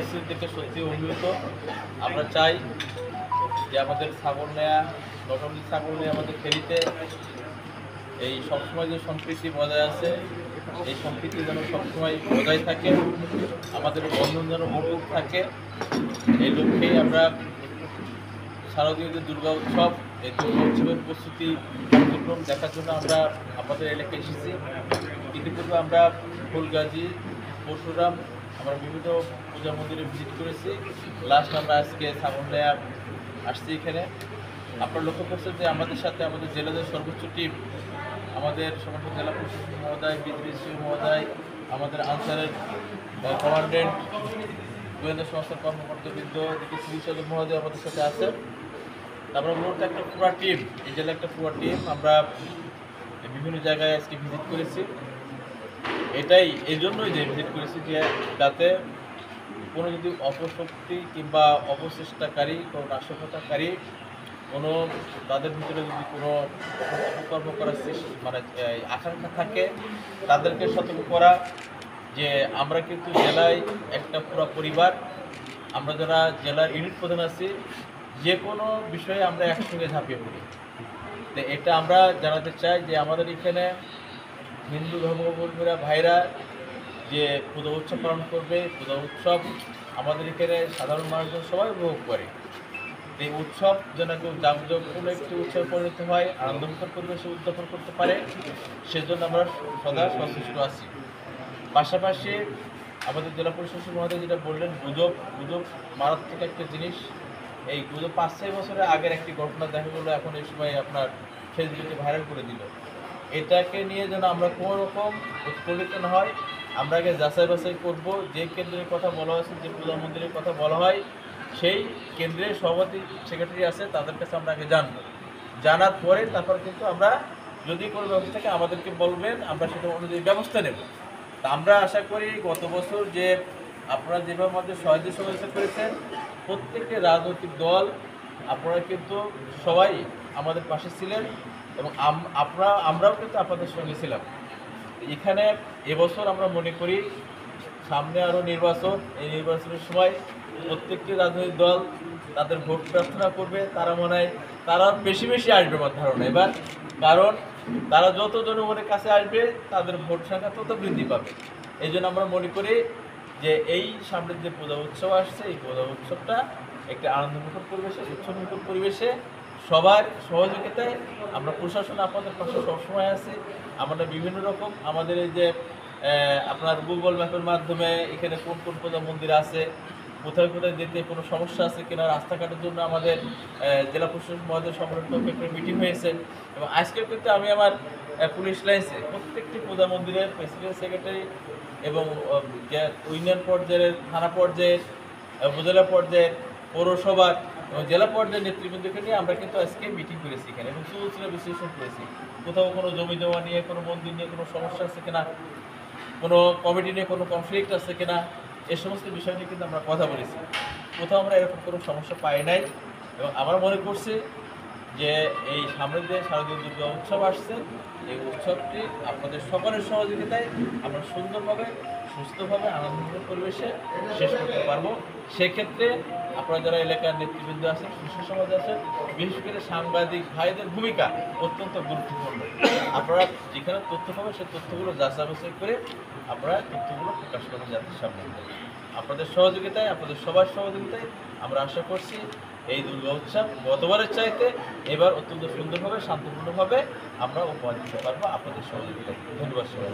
উপস্থিতি দেখে সত্যি অভিভূত। আমরা চাই যে আমাদের ছাগলনাইয়া নটরলি ছাগলনাইয়া আমাদের ফেরিতে এই সবসময় যে সম্প্রীতি বজায় আছে, এই সম্প্রীতি যেন সবসময় বজায় থাকে, আমাদের বন্ধন যেন মজবুত থাকে। এই লক্ষ্যেই আমরা শারদীয় যে দুর্গা উৎসব, এই দুর্গা উৎসবের প্রস্তুতি কার্যক্রম দেখার জন্য আমরা আমাদের এলাকায় এসেছি। ইতিপূর্বে আমরা ফুলগাজী, পরশুরাম, আমরা বিভিন্ন পূজা মন্দিরে ভিজিট করেছি। লাস্ট আমরা আজকে ছাগলনাইয়া আসছি এখানে। আপনারা লক্ষ্য করছেন যে আমাদের সাথে আমাদের জেলাদের সর্বোচ্চ টিম, আমাদের সমস্ত জেলা প্রশাসক মহোদয়, বিদ্রোহী মহোদয়, আমাদের আনসারের কমান্ডেন্ট, গোয়েন্দা সংস্থার কর্মকর্তাবৃন্দ, সিভিল সার্জন মহোদয় আমাদের সাথে আছেন। তারপরে মূলত একটা পুরো টিম, এই জেলার একটা পুরো টিম আমরা বিভিন্ন জায়গায় আজকে ভিজিট করেছি। এটাই এই জন্যই যে ভিজিট করেছি যে যাতে কোনো যদি অপশক্তি কিংবা অপচেষ্টাকারী, কোনো নাশকতাকারী, কোনো তাদের ভিতরে যদি কোনো অপকর্ম করার মানে আকাঙ্ক্ষা থাকে, তাদেরকে সতর্ক করা যে আমরা কিন্তু জেলায় একটা পুরো পরিবার, আমরা যারা জেলার ইউনিট প্রধান আছি, যে কোনো বিষয়ে আমরা একসঙ্গে ঝাঁপিয়ে পড়ি। তো এটা আমরা জানাতে চাই যে আমাদের এখানে হিন্দু ধর্মাবলম্বীরা ভাইরা যে পূজা উৎসব পালন করবে, পূজা উৎসব আমাদের এখানে সাধারণ মানুষজন সবাই উপভোগ করে। এই উৎসব যেন কেউ জাঁকজমকপূর্ণ একটি উৎসবে পরিণত হয়, আনন্দমুখর পরিবেশে উদযাপন করতে পারে, সেজন্য আমরা সদা সচেষ্ট আছি। পাশাপাশি আমাদের জেলা প্রশাসক মহোদয় যেটা বললেন, গুজব মারাত্মক একটা জিনিস। এই গুজব 5-6 বছরের আগের একটি ঘটনা দেখা গেলো, এখন এই সময় আপনার ফেসবুকে ভাইরাল করে দিল। এটাকে নিয়ে যেন আমরা কোনো রকম উৎপীড়িত না হয়, আমরা আগে যাচাই বাছাই করবো। যে কেন্দ্রের কথা বলা হয়েছে, যে পূজা মন্দিরের কথা বলা হয়, সেই কেন্দ্রের সভাপতি সেক্রেটারি আছে, তাদের কাছে আমরা আগে জানবো। জানার পরে তারপর কিন্তু আমরা যদি কোনো ব্যবস্থা থাকে আমাদেরকে বলবেন, আমরা সেটা অনুযায়ী ব্যবস্থা নেব। তা আমরা আশা করি গত বছর যে আপনারা যেভাবে আমাদের সহযোগিতা করেছেন, প্রত্যেকটি রাজনৈতিক দল আপনারা কিন্তু সবাই আমাদের পাশে ছিলেন এবং আমরাও কিন্তু আপনাদের সঙ্গে ছিলাম। এখানে এবছর আমরা মনে করি সামনে আরও নির্বাচন, এই নির্বাচনের সময় প্রত্যেকটি রাজনৈতিক দল তাদের ভোট প্রার্থনা করবে। তারা মনে হয় তারা বেশি আসবে আমার ধারণা এবার, কারণ তারা যত জনগণের কাছে আসবে তাদের ভোট সংখ্যা তত বৃদ্ধি পাবে। এই জন্য আমরা মনে করি যে এই সামনের যে পূজা উৎসব আসছে, এই পূজা উৎসবটা একটি আনন্দমুখর পরিবেশে, উৎসবমুখর পরিবেশে সবার সহযোগিতায় আমরা প্রশাসন আপনাদের পাশে সবসময় আছি। আমরা বিভিন্ন রকম আমাদের এই যে আপনার গুগল ম্যাপের মাধ্যমে এখানে কোন কোন পূজা মন্দির আছে, কোথায় কোথায় যেতে কোনো সমস্যা আছে কিনা, রাস্তাঘাটের জন্য আমাদের জেলা প্রশাসক মহোদয় সম্রাট একটা মিটিং হয়েছে। এবং আজকেও কিন্তু আমি আমার পুলিশ লাইন্সে প্রত্যেকটি পূজা মন্দিরের প্রেসিডেন্ট সেক্রেটারি এবং ইউনিয়ন পর্যায়ের, থানা পর্যায়ের, উপজেলা পর্যায়ের, পৌরসভার এবং জেলা পর্যায়ের নেতৃবৃন্দকে নিয়ে আমরা কিন্তু আজকে মিটিং করেছি এখানে এবং সুচিরা বিশ্লেষণ করেছি। কোথাও কোনো জমি জমা নিয়ে, কোনো মন্দির নিয়ে কোনো সমস্যা আছে কিনা, কোনো কমিটি নিয়ে কোনো কনফ্লিক্ট আছে কিনা, এই সমস্ত বিষয় নিয়ে কিন্তু আমরা কথা বলেছি। কোথাও আমরা এরকম কোনো সমস্যা পাই নাই এবং আমরা মনে করছি যে এই সামনের যে শারদীয় দুর্গা উৎসব আসছে, এই উৎসবটি আপনাদের সকলের সহযোগিতায় আমরা সুন্দরভাবে, সুস্থভাবে, আনন্দময় পরিবেশে শেষ করতে পারবো। সেক্ষেত্রে আপনারা যারা এলাকার নেতৃবৃন্দ আছেন, শীর্ষ সমাজ আছেন, বিশেষ করে সাংবাদিক ভাইদের ভূমিকা অত্যন্ত গুরুত্বপূর্ণ। আপনারা যেখানে তথ্য পাবেন সেই তথ্যগুলো যাচাই বাছাই করে আপনারা তথ্যগুলো প্রকাশ করবেন জাতির সামনে। আপনাদের সহযোগিতায়, আপনাদের সবার সহযোগিতায় আমরা আশা করছি এই দুর্গা উৎসব গতবারের চাইতে এবার অত্যন্ত সুন্দরভাবে, শান্তিপূর্ণভাবে আমরা উপহার দিতে পারবো আপনাদের সহযোগিতায়। ধন্যবাদ সবাই।